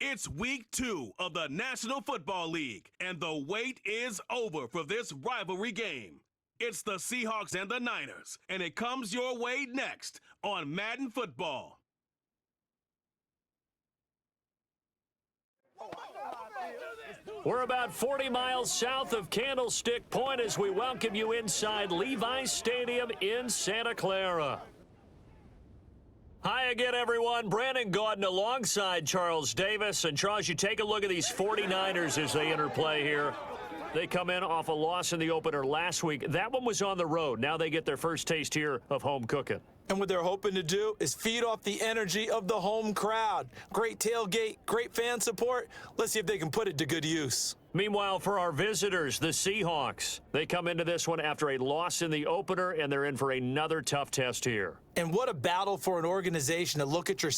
It's week 2 of the National Football League, and the wait is over for this rivalry game. It's the Seahawks and the Niners, and it comes your way next on Madden Football. We're about 40 miles south of Candlestick Point as we welcome you inside Levi's Stadium in Santa Clara. Hi again, everyone. Brandon Gaudin alongside Charles Davis. And Charles, you take a look at these 49ers as they interplay here. They come in off a loss in the opener last week. That one was on the road. Now they get their first taste here of home cooking. And what they're hoping to do is feed off the energy of the home crowd. Great tailgate, great fan support. Let's see if they can put it to good use. Meanwhile, for our visitors, the Seahawks, they come into this one after a loss in the opener, and they're in for another tough test here. And what a battle for an organization to look at your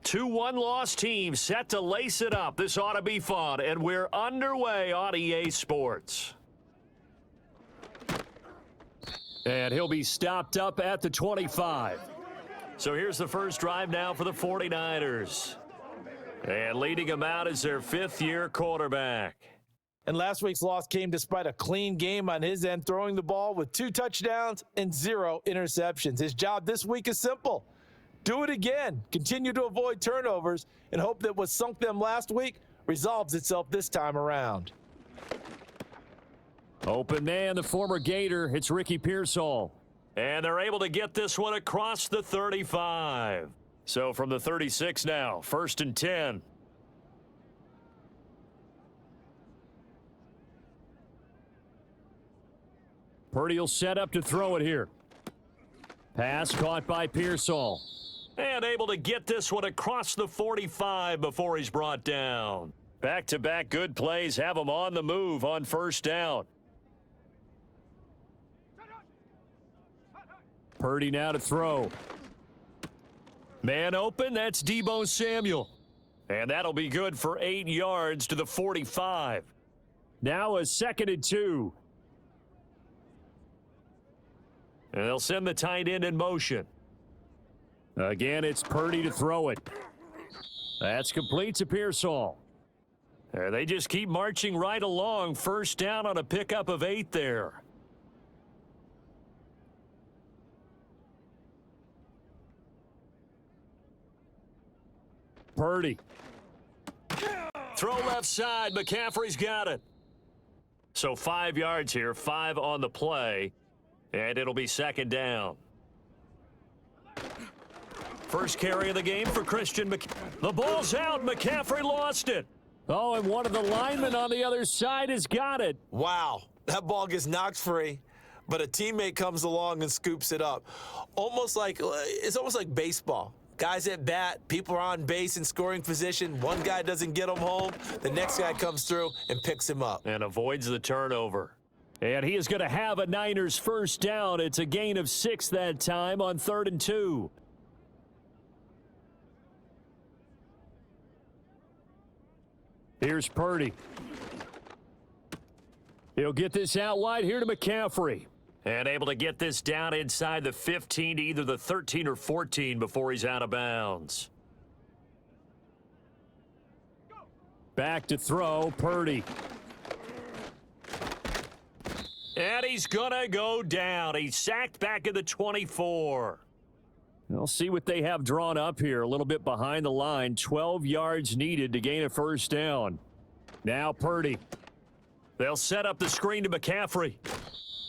2-1 loss team set to lace it up. This ought to be fun, and we're underway on EA Sports. And he'll be stopped up at the 25. So here's the first drive now for the 49ers. And leading them out is their fifth-year quarterback. And last week's loss came despite a clean game on his end, throwing the ball with 2 touchdowns and 0 interceptions. His job this week is simple. Do it again. Continue to avoid turnovers and hope that what sunk them last week resolves itself this time around. Open man, the former Gator. It's Ricky Pearsall. And they're able to get this one across the 35. So from the 36 now, 1st and 10. Purdy will set up to throw it here. Pass caught by Pearsall. And able to get this one across the 45 before he's brought down. Back-to-back good plays have him on the move on first down. Purdy now to throw. Man open, that's Deebo Samuel. And that'll be good for 8 yards to the 45. Now a 2nd and 2. And they'll send the tight end in motion. Again, it's Purdy to throw it. That's complete to Pearsall. They just keep marching right along. First down on a pickup of 8 there. Purdy. Throw left side. McCaffrey's got it. So 5 yards here, 5 on the play. And it'll be 2nd down. First carry of the game for Christian McCaffrey. The ball's out. McCaffrey lost it. Oh, and one of the linemen on the other side has got it. Wow, that ball gets knocked free, but a teammate comes along and scoops it up. It's almost like baseball. Guys at bat, people are on base in scoring position. One guy doesn't get him home. The next guy comes through and picks him up. And avoids the turnover. And he is going to have a Niners first down. It's a gain of 6 that time on 3rd and 2. Here's Purdy. He'll get this out wide here to McCaffrey. And able to get this down inside the 15 to either the 13 or 14 before he's out of bounds. Back to throw, Purdy. And he's going to go down. He's sacked back at the 24. We'll see what they have drawn up here. A little bit behind the line. 12 yards needed to gain a first down. Now Purdy. They'll set up the screen to McCaffrey.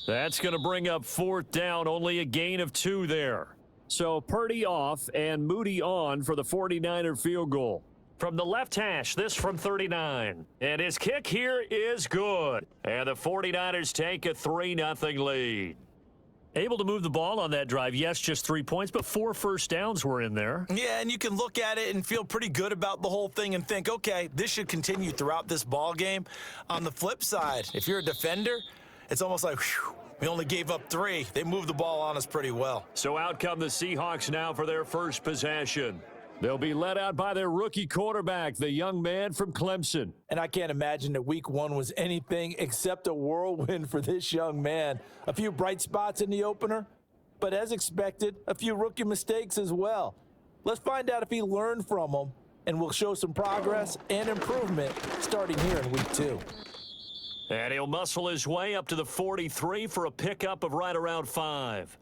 That's going to bring up 4th down. Only a gain of 2 there. So Purdy off and Moody on for the 49er field goal. From the left hash, this from 39. And his kick here is good. And the 49ers take a 3-0 lead. Able to move the ball on that drive. Yes, just 3 points, but 4 first downs were in there. Yeah, and you can look at it and feel pretty good about the whole thing and think, okay, this should continue throughout this ball game. On the flip side, if you're a defender, it's almost like, whew, we only gave up 3. They moved the ball on us pretty well. So out come the Seahawks now for their first possession. They'll be led out by their rookie quarterback, the young man from Clemson. And I can't imagine that week 1 was anything except a whirlwind for this young man. A few bright spots in the opener, but as expected, a few rookie mistakes as well. Let's find out if he learned from them, and will show some progress and improvement starting here in week 2. And he'll muscle his way up to the 43 for a pickup of right around 5.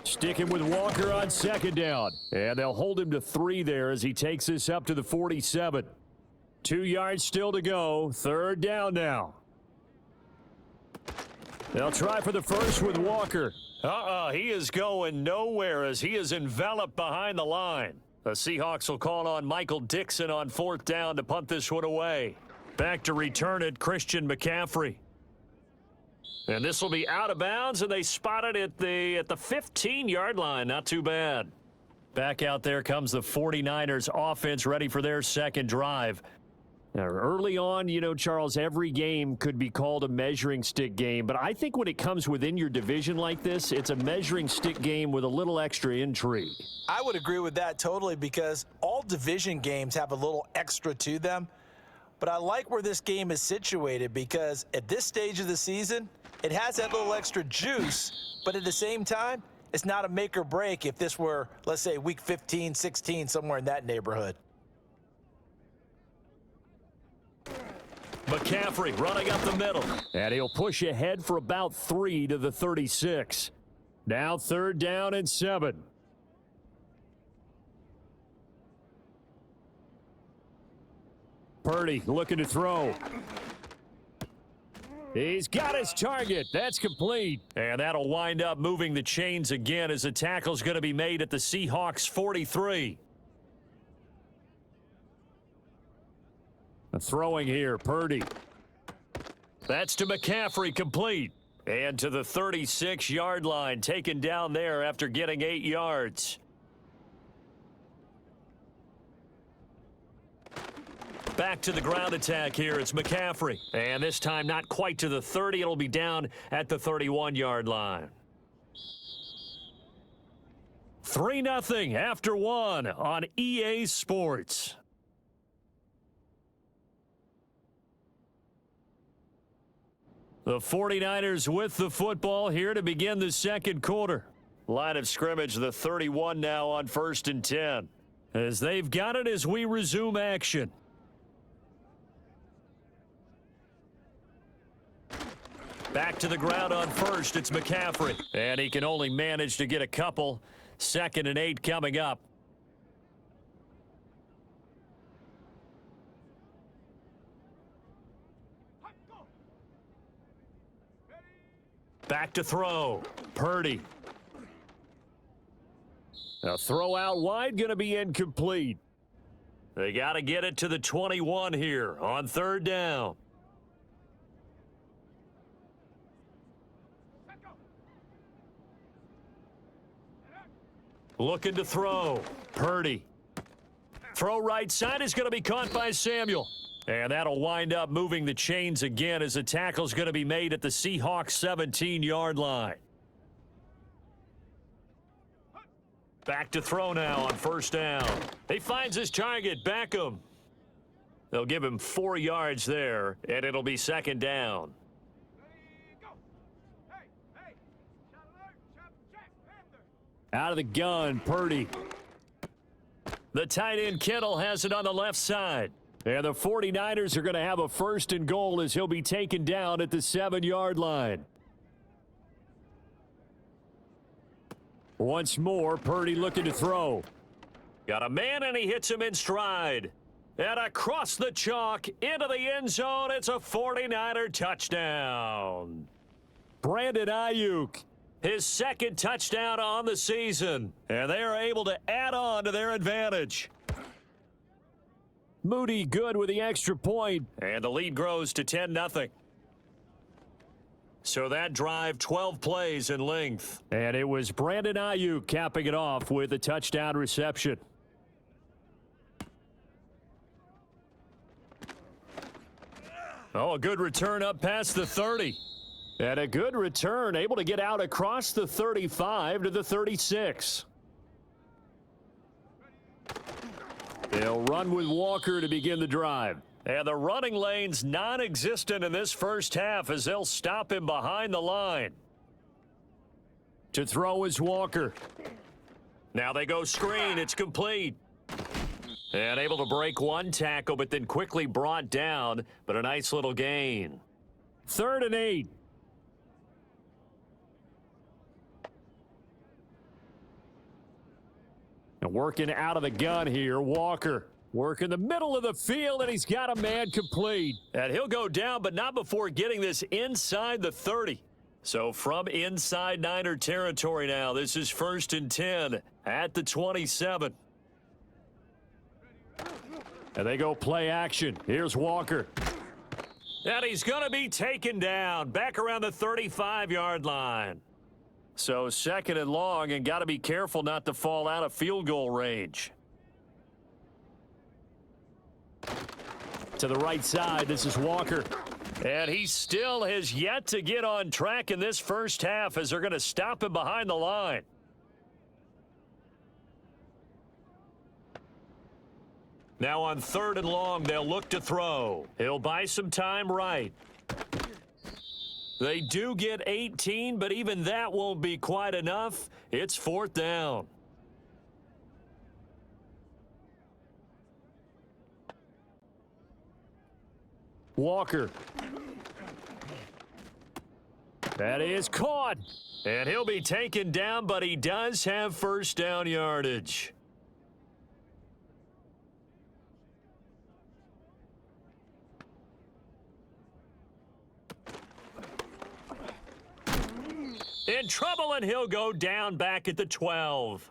Sticking with Walker on second down. And they'll hold him to 3 there as he takes this up to the 47. 2 yards still to go. Third down now. They'll try for the first with Walker. He is going nowhere as he is enveloped behind the line. The Seahawks will call on Michael Dixon on 4th down to punt this one away. Back to return it, Christian McCaffrey. And this will be out of bounds, and they spot it at the 15-yard line. Not too bad. Back out there comes the 49ers offense ready for their second drive. Now, early on, you know, Charles, every game could be called a measuring stick game, but I think when it comes within your division like this, it's a measuring stick game with a little extra intrigue. I would agree with that totally, because all division games have a little extra to them. But I like where this game is situated, because at this stage of the season, it has that little extra juice, but at the same time, it's not a make or break if this were, let's say, week 15, 16, somewhere in that neighborhood. McCaffrey running up the middle. And he'll push ahead for about 3 to the 36. Now 3rd down and 7. Purdy looking to throw. He's got his target. That's complete. And that'll wind up moving the chains again as the tackle's going to be made at the Seahawks 43. Throwing here, Purdy. That's to McCaffrey, complete. And to the 36-yard line, taken down there after getting 8 yards. Back to the ground attack here. It's McCaffrey. And this time not quite to the 30. It'll be down at the 31-yard line. 3-0 after 1 on EA Sports. The 49ers with the football here to begin the second quarter. Line of scrimmage, the 31 now on 1st and 10. As they've got it as we resume action. Back to the ground on 1st, it's McCaffrey. And he can only manage to get a couple. 2nd and 8 coming up. Back to throw. Purdy. A throw out wide, going to be incomplete. They got to get it to the 21 here on 3rd down. Looking to throw. Purdy. Throw right side is going to be caught by Samuel. And that'll wind up moving the chains again as the tackle's going to be made at the Seahawks 17-yard line. Back to throw now on 1st down. He finds his target, Beckham. They'll give him 4 yards there, and it'll be 2nd down. Out of the gun, Purdy. The tight end, Kittle, has it on the left side. And the 49ers are going to have a 1st and goal as he'll be taken down at the 7-yard line. Once more, Purdy looking to throw. Got a man, and he hits him in stride. And across the chalk, into the end zone, it's a 49er touchdown. Brandon Ayuk, his 2nd touchdown on the season. And they are able to add on to their advantage. Moody good with the extra point. And the lead grows to 10-0. So that drive, 12 plays in length. And it was Brandon Ayuk capping it off with a touchdown reception. Oh, a good return up past the 30. And a good return, able to get out across the 35 to the 36. They'll run with Walker to begin the drive. And the running lane's non-existent in this first half as they'll stop him behind the line. To throw is Walker. Now they go screen. It's complete. And able to break one tackle, but then quickly brought down. But a nice little gain. 3rd and 8. And working out of the gun here, Walker. Working the middle of the field, and he's got a man complete. And he'll go down, but not before getting this inside the 30. So from inside Niner territory now, this is 1st and 10 at the 27. And they go play action. Here's Walker. And he's going to be taken down back around the 35-yard line. So 2nd and long, and got to be careful not to fall out of field goal range. To the right side, this is Walker. And he still has yet to get on track in this first half as they're going to stop him behind the line. Now on 3rd and long, they'll look to throw. He'll buy some time right. They do get 18, but even that won't be quite enough. It's 4th down. Walker. That is caught. And he'll be taken down, but he does have 1st down yardage. In trouble, and he'll go down back at the 12.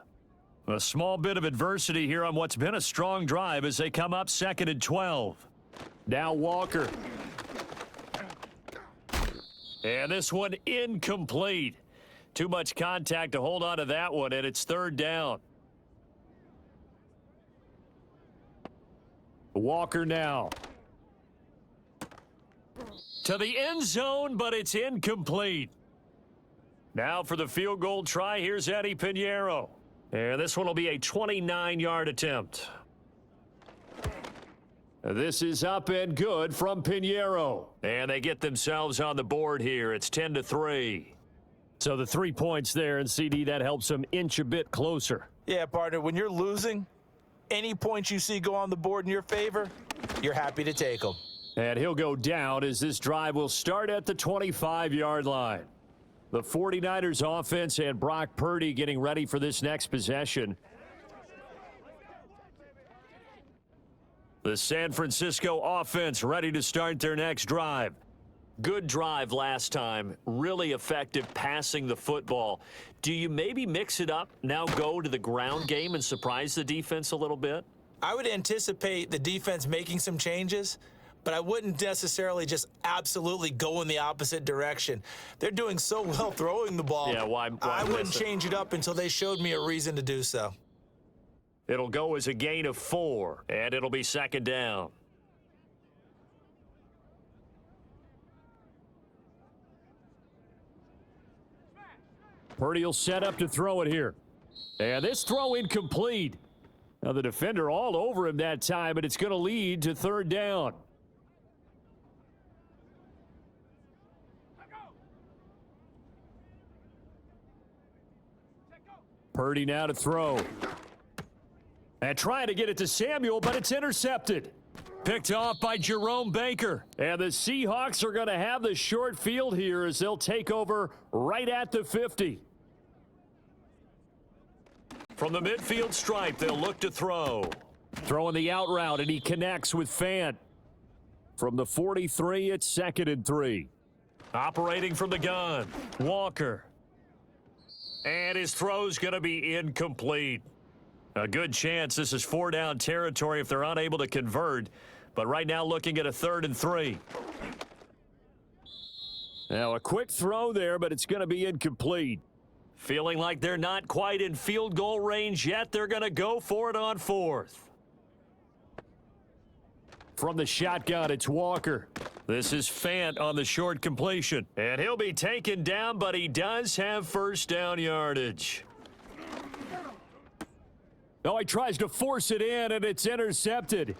A small bit of adversity here on what's been a strong drive as they come up 2nd and 12. Now Walker. And this one incomplete. Too much contact to hold on to that one, and it's 3rd down. Walker now. To the end zone, but it's incomplete. Now for the field goal try, here's Eddie Pinheiro. And this one will be a 29-yard attempt. This is up and good from Pinheiro. And they get themselves on the board here. It's 10-3. So the 3 points there, and CD, that helps them inch a bit closer. Yeah, partner, when you're losing, any points you see go on the board in your favor, you're happy to take them. And he'll go down as this drive will start at the 25-yard line. The 49ers offense and Brock Purdy getting ready for this next possession. The San Francisco offense ready to start their next drive. Good drive last time. Really effective passing the football. Do you maybe mix it up, now go to the ground game and surprise the defense a little bit? I would anticipate the defense making some changes, but I wouldn't necessarily just absolutely go in the opposite direction. They're doing so well throwing the ball. Yeah, why I wouldn't change it up until they showed me a reason to do so. It'll go as a gain of 4, and it'll be 2nd down. Purdy will set up to throw it here. And this throw incomplete. Now the defender all over him that time, but it's going to lead to 3rd down. Purdy now to throw. And trying to get it to Samuel, but it's intercepted. Picked off by Jerome Baker. And the Seahawks are going to have the short field here as they'll take over right at the 50. From the midfield stripe, they'll look to throw. Throwing the out route, and he connects with Fant. From the 43, it's 2nd and 3. Operating from the gun, Walker. And his throw's going to be incomplete. A good chance this is 4 down territory if they're unable to convert. But right now looking at a 3rd and 3. Now a quick throw there, but it's going to be incomplete. Feeling like they're not quite in field goal range yet, they're going to go for it on 4th. From the shotgun, it's Walker. This is Fant on the short completion. And he'll be taken down, but he does have 1st down yardage. Oh, he tries to force it in, and it's intercepted.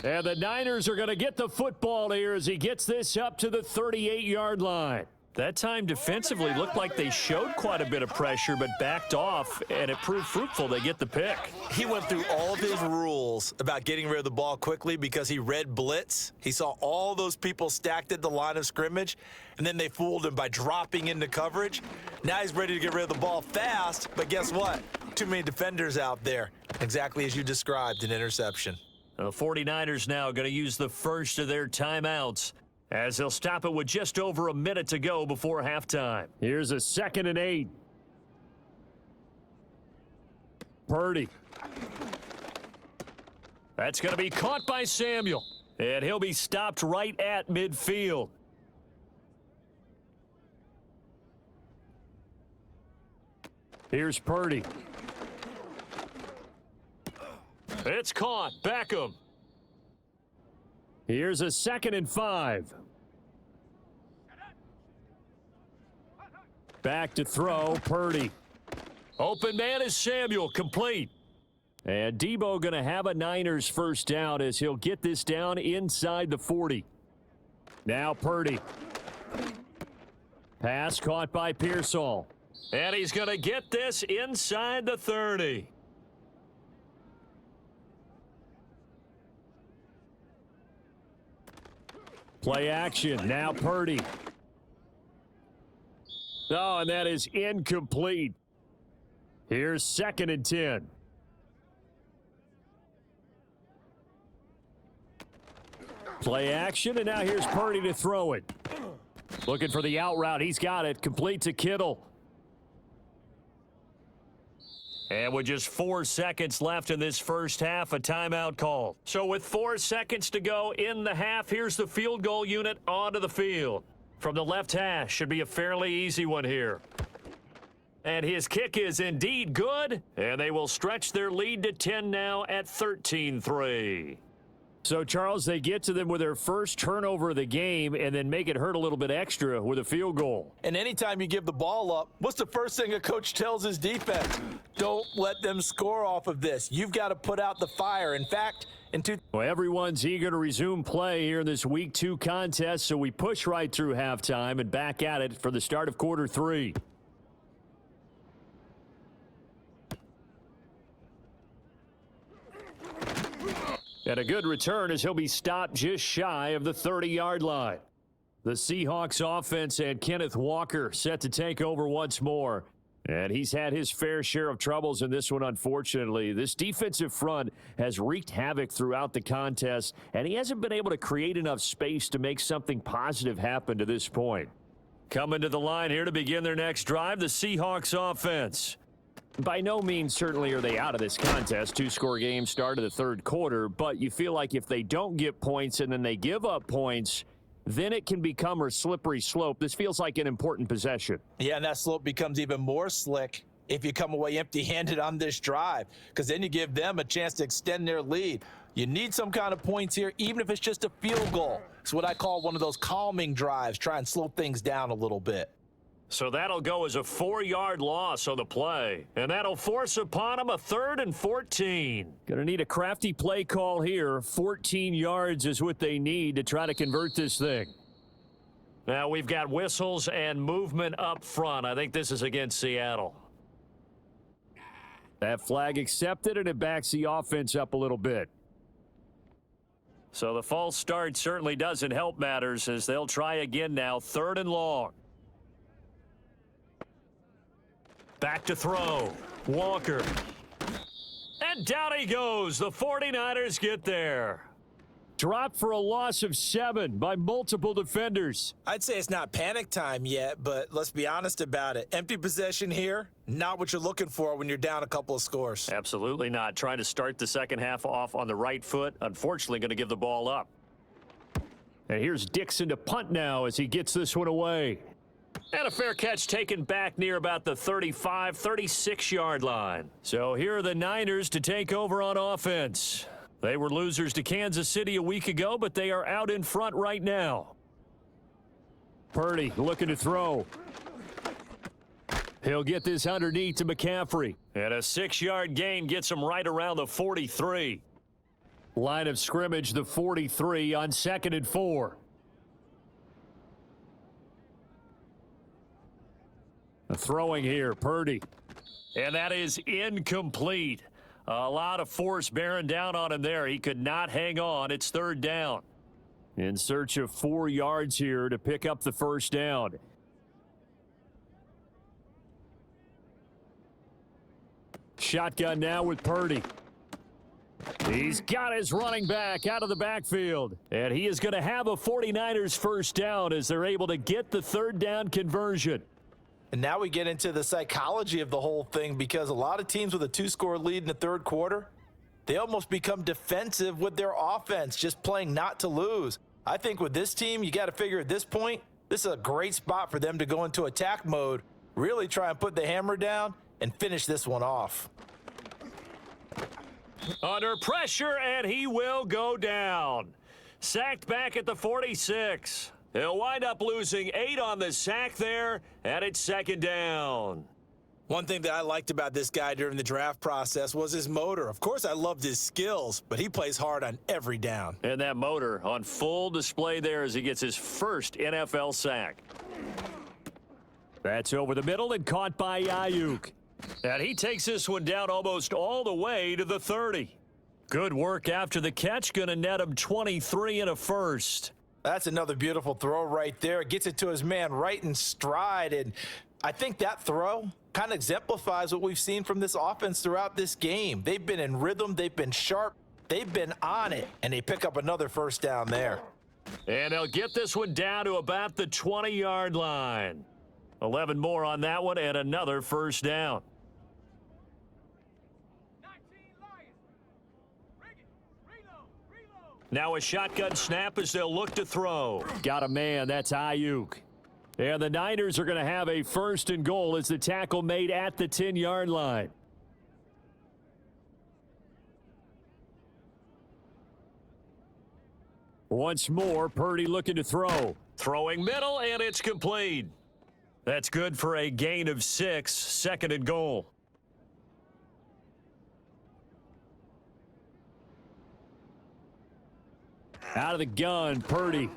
And the Niners are going to get the football here as he gets this up to the 38-yard line. That time defensively looked like they showed quite a bit of pressure but backed off, and it proved fruitful. They get the pick. He went through all of his rules about getting rid of the ball quickly because he read blitz. He saw all those people stacked at the line of scrimmage, and then they fooled him by dropping into coverage. Now he's ready to get rid of the ball fast, but guess what? Too many defenders out there. Exactly as you described, an interception. The 49ers now going to use the first of their timeouts, as they'll stop it with just over a minute to go before halftime. Here's a 2nd and 8. Purdy. That's going to be caught by Samuel, and he'll be stopped right at midfield. Here's Purdy. It's caught. Beckham. Here's a 2nd and 5. Back to throw, Purdy. Open man is Samuel, complete. And Debo going to have a Niners first down as he'll get this down inside the 40. Now Purdy. Pass caught by Pearsall. And he's going to get this inside the 30. Play action. Now Purdy. Oh, and that is incomplete. Here's 2nd and 10. Play action, and now here's Purdy to throw it. Looking for the out route. He's got it. Complete to Kittle. And with just 4 seconds left in this first half, a timeout call. So with 4 seconds to go in the half, here's the field goal unit onto the field. From the left hash, should be a fairly easy one here. And his kick is indeed good, and they will stretch their lead to 10 now at 13-3. So, Charles, they get to them with their first turnover of the game and then make it hurt a little bit extra with a field goal. And anytime you give the ball up, what's the first thing a coach tells his defense? Don't let them score off of this. You've got to put out the fire. In fact, well, everyone's eager to resume play here in this Week 2 contest, so we push right through halftime and back at it for the start of quarter 3. And a good return as he'll be stopped just shy of the 30-yard line. The Seahawks offense and Kenneth Walker set to take over once more. And he's had his fair share of troubles in this one, unfortunately. This defensive front has wreaked havoc throughout the contest, and he hasn't been able to create enough space to make something positive happen to this point. Coming to the line here to begin their next drive, the Seahawks offense. By no means certainly are they out of this contest. 2-score game start of the third quarter, but you feel like if they don't get points and then they give up points, then it can become a slippery slope. This feels like an important possession. Yeah, and that slope becomes even more slick if you come away empty-handed on this drive, because then you give them a chance to extend their lead. You need some kind of points here, even if it's just a field goal. It's what I call one of those calming drives, try and slow things down a little bit. So that'll go as a 4-yard loss on the play. And that'll force upon him a 3rd and 14. Gonna need a crafty play call here. 14 yards is what they need to try to convert this thing. Now we've got whistles and movement up front. I think this is against Seattle. That flag accepted, and it backs the offense up a little bit. So the false start certainly doesn't help matters as they'll try again now. 3rd and long. Back to throw. Walker. And down he goes. The 49ers get there. Dropped for a loss of 7 by multiple defenders. I'd say it's not panic time yet, but let's be honest about it. Empty possession here, not what you're looking for when you're down a couple of scores. Absolutely not. Trying to start the second half off on the right foot. Unfortunately, going to give the ball up. And here's Dixon to punt now as he gets this one away. And a fair catch taken back near about the 35, 36-yard line. So here are the Niners to take over on offense. They were losers to Kansas City a week ago, but they are out in front right now. Purdy looking to throw. He'll get this underneath to McCaffrey. And a 6-yard gain gets him right around the 43. Line of scrimmage, the 43 on 2nd and 4. Throwing here, Purdy. And that is incomplete. A lot of force bearing down on him there. He could not hang on. It's 3rd down. In search of 4 yards here to pick up the first down. Shotgun now with Purdy. He's got his running back out of the backfield. And he is going to have a 49ers first down as they're able to get the 3rd down conversion. And now we get into the psychology of the whole thing, because a lot of teams with a 2-score lead in the 3rd quarter, they almost become defensive with their offense, just playing not to lose. I think with this team, you got to figure at this point, this is a great spot for them to go into attack mode, really try and put the hammer down and finish this one off. Under pressure, and he will go down. Sacked back at the 46. He'll wind up losing 8 on the sack there, and it's 2nd down. One thing that I liked about this guy during the draft process was his motor. Of course, I loved his skills, but he plays hard on every down. And that motor on full display there as he gets his first NFL sack. That's over the middle and caught by Ayuk. And he takes this one down almost all the way to the 30. Good work after the catch. Going to net him 23 and a first. That's another beautiful throw right there. Gets it to his man right in stride. And I think that throw kind of exemplifies what we've seen from this offense throughout this game. They've been in rhythm. They've been sharp. They've been on it. And they pick up another first down there. And they'll get this one down to about the 20-yard line. 11 more on that one and another first down. Now a shotgun snap as they'll look to throw. Got a man. That's Ayuk. And the Niners are going to have a 1st and goal as the tackle made at the 10-yard line. Once more, Purdy looking to throw. Throwing middle, and it's complete. That's good for a gain of 6, 2nd and goal. Out of the gun, Purdy.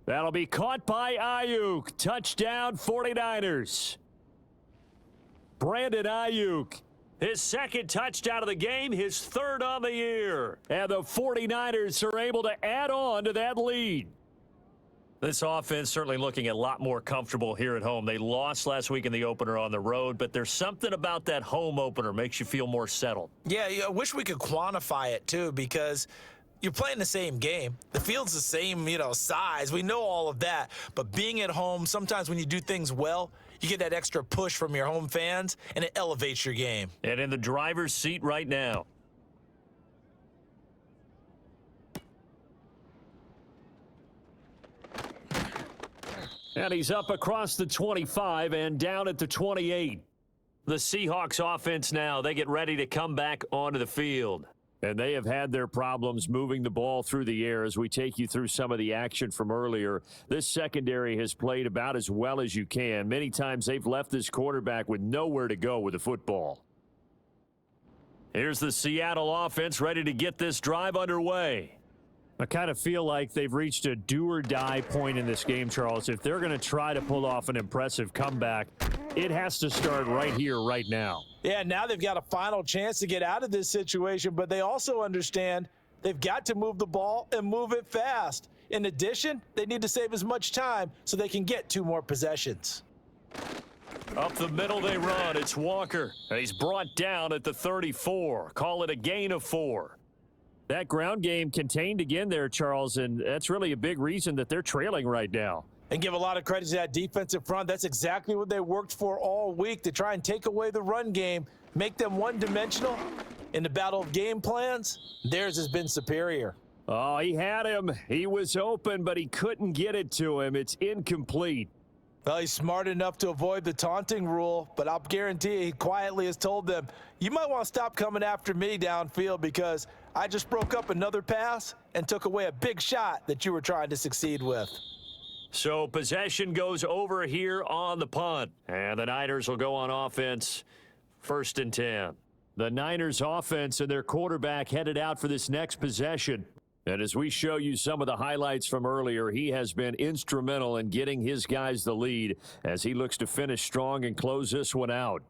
That'll be caught by Ayuk. Touchdown, 49ers. Brandon Ayuk. His 2nd touchdown of the game, his 3rd on the year. And the 49ers are able to add on to that lead. This offense certainly looking a lot more comfortable here at home. They lost last week in the opener on the road, but there's something about that home opener makes you feel more settled. Yeah, I wish we could quantify it, too, because you're playing the same game. The field's the same, size. We know all of that. But being at home, sometimes when you do things well, you get that extra push from your home fans, and it elevates your game. And in the driver's seat right now. And he's up across the 25 and down at the 28. The Seahawks offense now, they get ready to come back onto the field. And they have had their problems moving the ball through the air as we take you through some of the action from earlier. This secondary has played about as well as you can. Many times they've left this quarterback with nowhere to go with the football. Here's the Seattle offense ready to get this drive underway. I kind of feel like they've reached a do-or-die point in this game, Charles. If they're going to try to pull off an impressive comeback, it has to start right here, right now. Yeah, now they've got a final chance to get out of this situation, but they also understand they've got to move the ball and move it fast. In addition, they need to save as much time so they can get 2 more possessions. Up the middle they run. It's Walker. He's brought down at the 34. Call it a gain of 4. That ground game contained again there, Charles, and that's really a big reason that they're trailing right now. And give a lot of credit to that defensive front. That's exactly what they worked for all week, to try and take away the run game, make them one-dimensional. In the battle of game plans, theirs has been superior. Oh, he had him. He was open, but he couldn't get it to him. It's incomplete. Well, he's smart enough to avoid the taunting rule, but I'll guarantee you he quietly has told them, you might want to stop coming after me downfield because I just broke up another pass and took away a big shot that you were trying to succeed with. So possession goes over here on the punt, and the Niners will go on offense 1st and 10. The Niners offense and their quarterback headed out for this next possession. And as we show you some of the highlights from earlier, he has been instrumental in getting his guys the lead as he looks to finish strong and close this one out.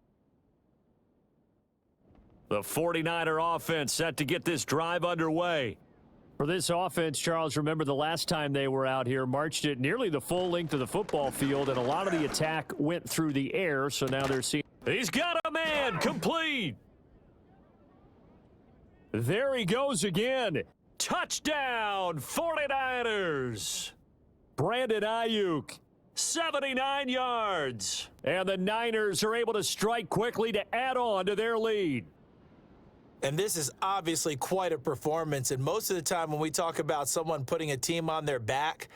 The 49er offense set to get this drive underway. For this offense, Charles, remember the last time they were out here, marched it nearly the full length of the football field, and a lot of the attack went through the air, so now they're seeing. He's got a man, complete. There he goes again. Touchdown, 49ers. Brandon Ayuk, 79 yards. And the Niners are able to strike quickly to add on to their lead. And this is obviously quite a performance. And most of the time when we talk about someone putting a team on their back,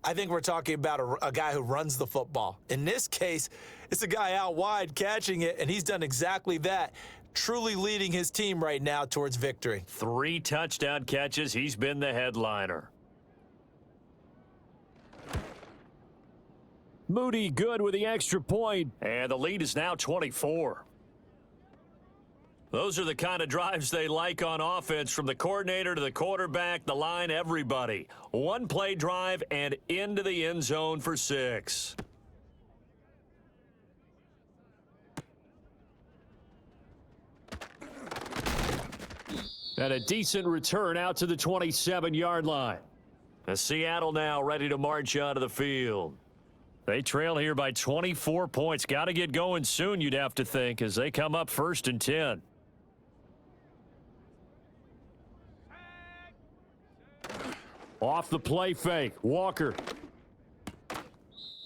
I think we're talking about a guy who runs the football. In this case, it's a guy out wide catching it, and he's done exactly that, truly leading his team right now towards victory. 3 touchdown catches. He's been the headliner. Moody good with the extra point. And the lead is now 24. Those are the kind of drives they like on offense, from the coordinator to the quarterback, the line, everybody. 1-play drive and into the end zone for 6. And a decent return out to the 27-yard line. And Seattle now ready to march onto the field. They trail here by 24 points. Got to get going soon, you'd have to think, as they come up 1st and 10. Off the play fake, Walker.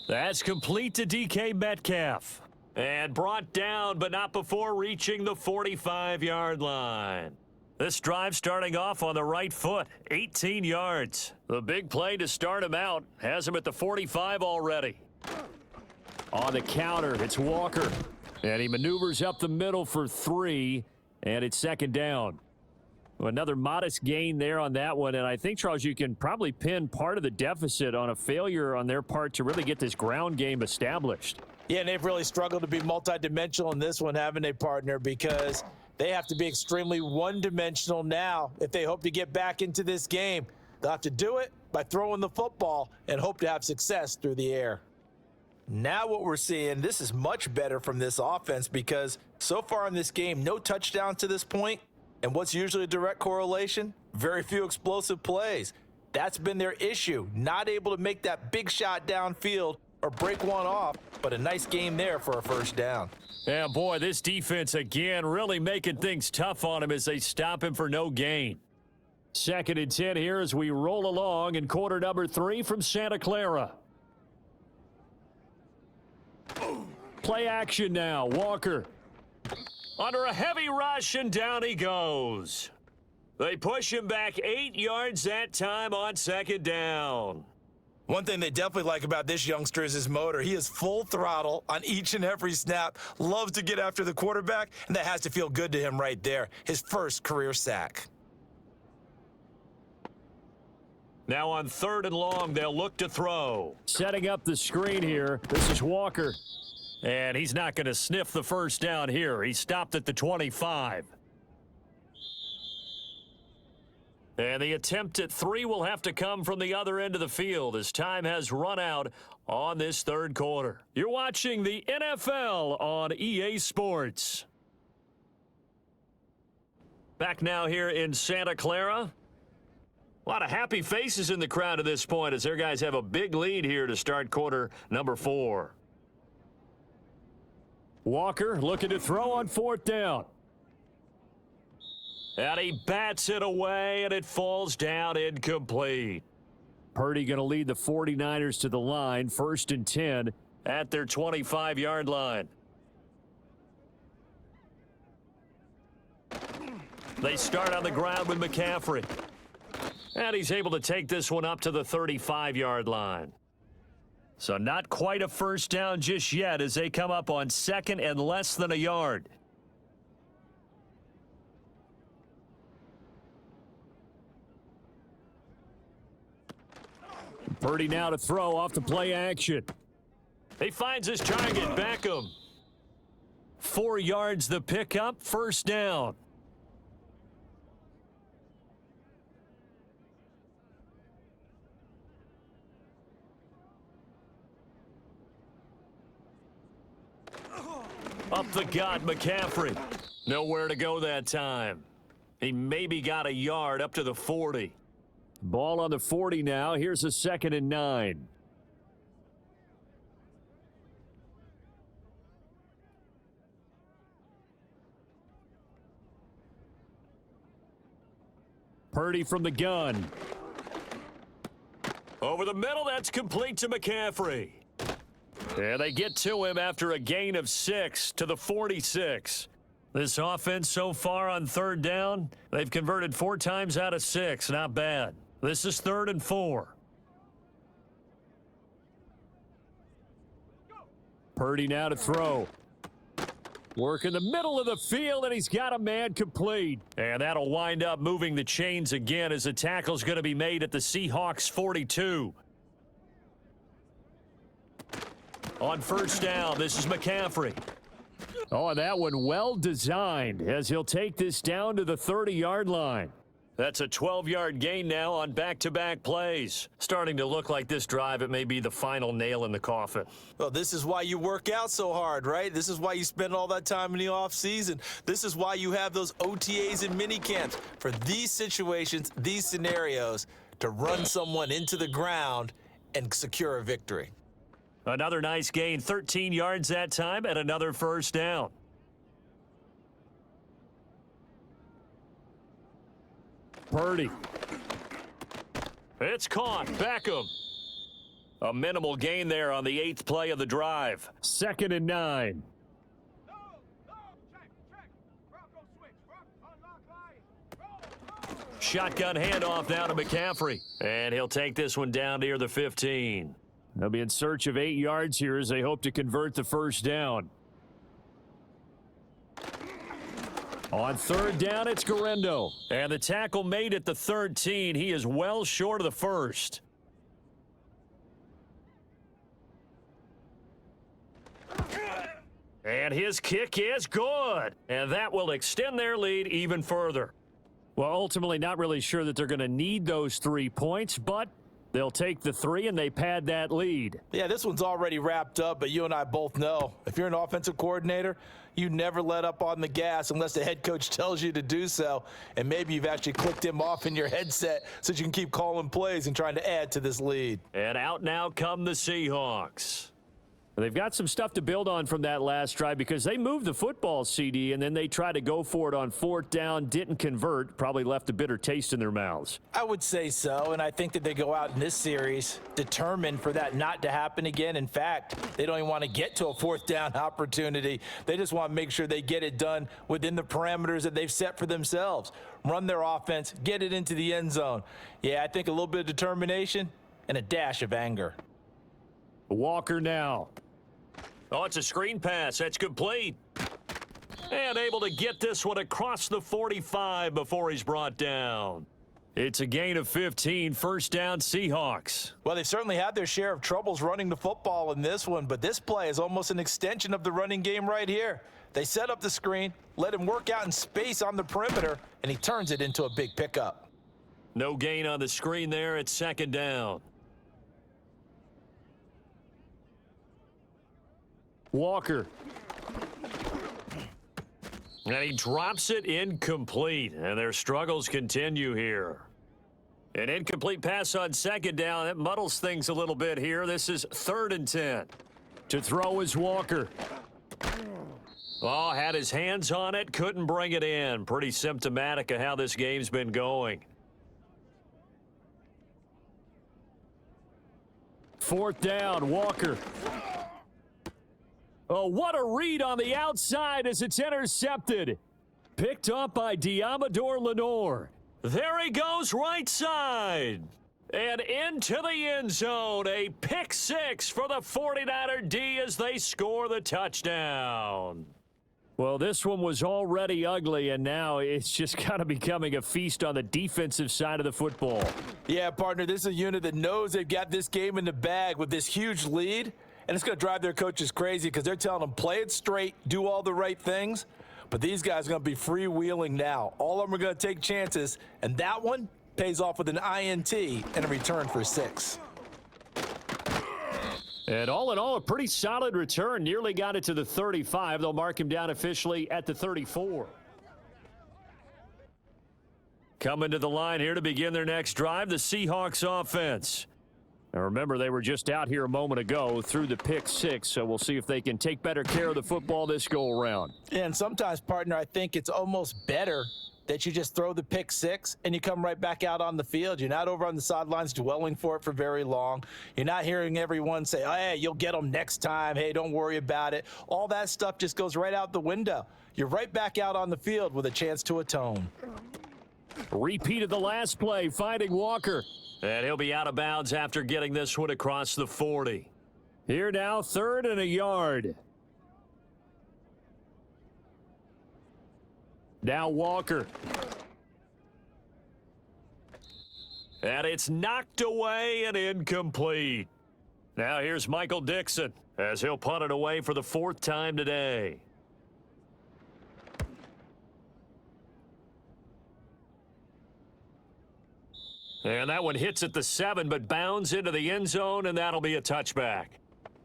That's complete to DK Metcalf. And brought down, but not before reaching the 45-yard line. This drive starting off on the right foot, 18 yards. The big play to start him out has him at the 45 already. On the counter, it's Walker. And he maneuvers up the middle for 3, and it's 2nd down. Another modest gain there on that one, and I think, Charles, you can probably pin part of the deficit on a failure on their part to really get this ground game established. Yeah, and they've really struggled to be multidimensional in this one, haven't they, partner? Because they have to be extremely one-dimensional now if they hope to get back into this game. They'll have to do it by throwing the football and hope to have success through the air. Now what we're seeing, this is much better from this offense, because so far in this game, no touchdown to this point. And what's usually a direct correlation? Very few explosive plays. That's been their issue. Not able to make that big shot downfield or break one off, but a nice game there for a 1st down. Yeah, boy, this defense again really making things tough on him as they stop him for no gain. 2nd and 10 here as we roll along in quarter number 3 from Santa Clara. Play action now, Walker. Under a heavy rush, and down he goes. They push him back 8 yards that time on 2nd down. One thing they definitely like about this youngster is his motor. He is full throttle on each and every snap, loves to get after the quarterback, and that has to feel good to him right there. His 1st career sack. Now on 3rd and long, they'll look to throw. Setting up the screen here. This is Walker. And he's not going to sniff the 1st down here. He stopped at the 25. And the attempt at 3 will have to come from the other end of the field as time has run out on this 3rd quarter. You're watching the NFL on EA Sports. Back now here in Santa Clara. A lot of happy faces in the crowd at this point as their guys have a big lead here to start quarter number 4. Walker looking to throw on 4th down. And he bats it away, and it falls down incomplete. Purdy going to lead the 49ers to the line, 1st and 10 at their 25-yard line. They start on the ground with McCaffrey. And he's able to take this one up to the 35-yard line. So not quite a 1st down just yet as they come up on 2nd and less than a yard. Purdy now to throw off the play action. He finds his target, Beckham. 4 yards the pickup, first down. Up the gut, McCaffrey. Nowhere to go that time. He maybe got a yard up to the 40. Ball on the 40 now. Here's a 2nd and 9. Purdy from the gun. Over the middle, that's complete to McCaffrey. And they get to him after a gain of 6 to the 46. This offense so far on 3rd down, they've converted 4 times out of 6. Not bad. This is 3rd and 4. Purdy now to throw. Work in the middle of the field, and he's got a man complete. And that'll wind up moving the chains again as the tackle's going to be made at the Seahawks 42. On 1st down, this is McCaffrey. Oh, and that one well designed as he'll take this down to the 30-yard line. That's a 12-yard gain now on back-to-back plays. Starting to look like this drive, it may be the final nail in the coffin. Well, this is why you work out so hard, right? This is why you spend all that time in the offseason. This is why you have those OTAs and mini camps for these situations, these scenarios, to run someone into the ground and secure a victory. Another nice gain, 13 yards that time, and another 1st down. Purdy. It's caught. Beckham. A minimal gain there on the 8th play of the drive. 2nd and 9. Shotgun handoff now to McCaffrey. And he'll take this one down near the 15. They'll be in search of 8 yards here as they hope to convert the 1st down. On 3rd down, it's Guerrero. And the tackle made at the 13. He is well short of the 1st. And his kick is good. And that will extend their lead even further. Well, ultimately, not really sure that they're going to need those 3 points, but they'll take the 3 and they pad that lead. Yeah, this one's already wrapped up, but you and I both know if you're an offensive coordinator, you never let up on the gas unless the head coach tells you to do so. And maybe you've actually clicked him off in your headset so you can keep calling plays and trying to add to this lead. And out now come the Seahawks. They've got some stuff to build on from that last drive because they moved the football, CD, and then they tried to go for it on 4th down, didn't convert, probably left a bitter taste in their mouths. I would say so, and I think that they go out in this series determined for that not to happen again. In fact, they don't even want to get to a 4th down opportunity. They just want to make sure they get it done within the parameters that they've set for themselves. Run their offense, get it into the end zone. Yeah, I think a little bit of determination and a dash of anger. Walker now. Oh, it's a screen pass. That's complete. And able to get this one across the 45 before he's brought down. It's a gain of 15, 1st down Seahawks. Well, they certainly had their share of troubles running the football in this one, but this play is almost an extension of the running game right here. They set up the screen, let him work out in space on the perimeter, and he turns it into a big pickup. No gain on the screen there. It's 2nd down. Walker. And he drops it incomplete, and their struggles continue here. An incomplete pass on 2nd down. That muddles things a little bit here. This is 3rd and 10. To throw is Walker. Oh, had his hands on it, couldn't bring it in. Pretty symptomatic of how this game's been going. 4th down, Walker. Oh, what a read on the outside as it's intercepted. Picked up by Diamador Lenore. There he goes right side. And into the end zone. A pick 6 for the 49er D as they score the touchdown. Well, this one was already ugly, and now it's just kind of becoming a feast on the defensive side of the football. Yeah, partner, this is a unit that knows they've got this game in the bag with this huge lead. And it's going to drive their coaches crazy because they're telling them, play it straight, do all the right things. But these guys are going to be freewheeling now. All of them are going to take chances, and that one pays off with an INT and a return for 6. And all in all, a pretty solid return. Nearly got it to the 35. They'll mark him down officially at the 34. Coming to the line here to begin their next drive, the Seahawks offense. Now remember, they were just out here a moment ago through the pick 6, so we'll see if they can take better care of the football this go-around. And sometimes, partner, I think it's almost better that you just throw the pick 6 and you come right back out on the field. You're not over on the sidelines dwelling for it for very long. You're not hearing everyone say, oh, hey, you'll get them next time. Hey, don't worry about it. All that stuff just goes right out the window. You're right back out on the field with a chance to atone. Repeat of the last play, finding Walker. And he'll be out of bounds after getting this one across the 40. Here now, 3rd and a yard. Now Walker. And it's knocked away and incomplete. Now here's Michael Dixon as he'll punt it away for the 4th time today. And that one hits at the 7, but bounds into the end zone, and that'll be a touchback.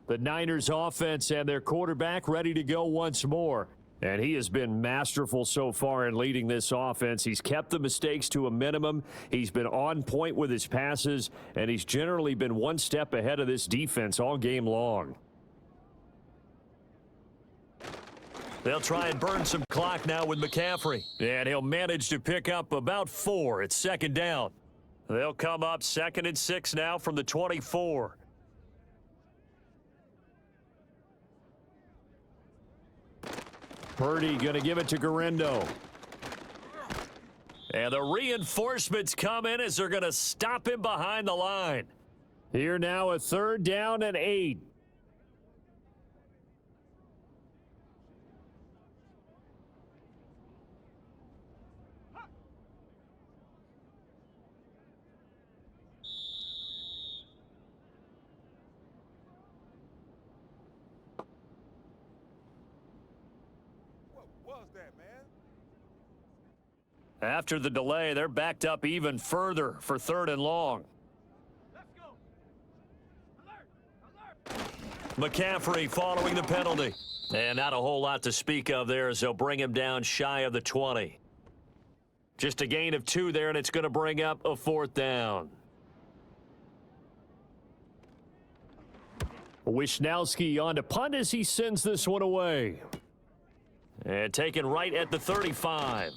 The Niners offense and their quarterback ready to go once more. And he has been masterful so far in leading this offense. He's kept the mistakes to a minimum. He's been on point with his passes, and he's generally been one step ahead of this defense all game long. They'll try and burn some clock now with McCaffrey. And he'll manage to pick up about 4. It's 2nd down. They'll come up 2nd and 6 now from the 24. Purdy going to give it to Garendo. And the reinforcements come in as they're going to stop him behind the line. Here now, a 3rd down and 8. After the delay, they're backed up even further for 3rd and long. Let's go. Alert. McCaffrey following the penalty. And not a whole lot to speak of there as they'll bring him down shy of the 20. Just a gain of 2 there, and it's going to bring up a 4th down. Wisnowski on to punt as he sends this one away. And taken right at the 35.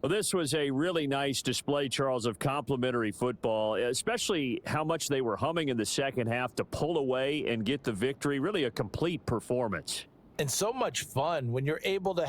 Well, this was a really nice display, Charles, of complimentary football, especially how much they were humming in the second half to pull away and get the victory. Really a complete performance. And so much fun when you're able to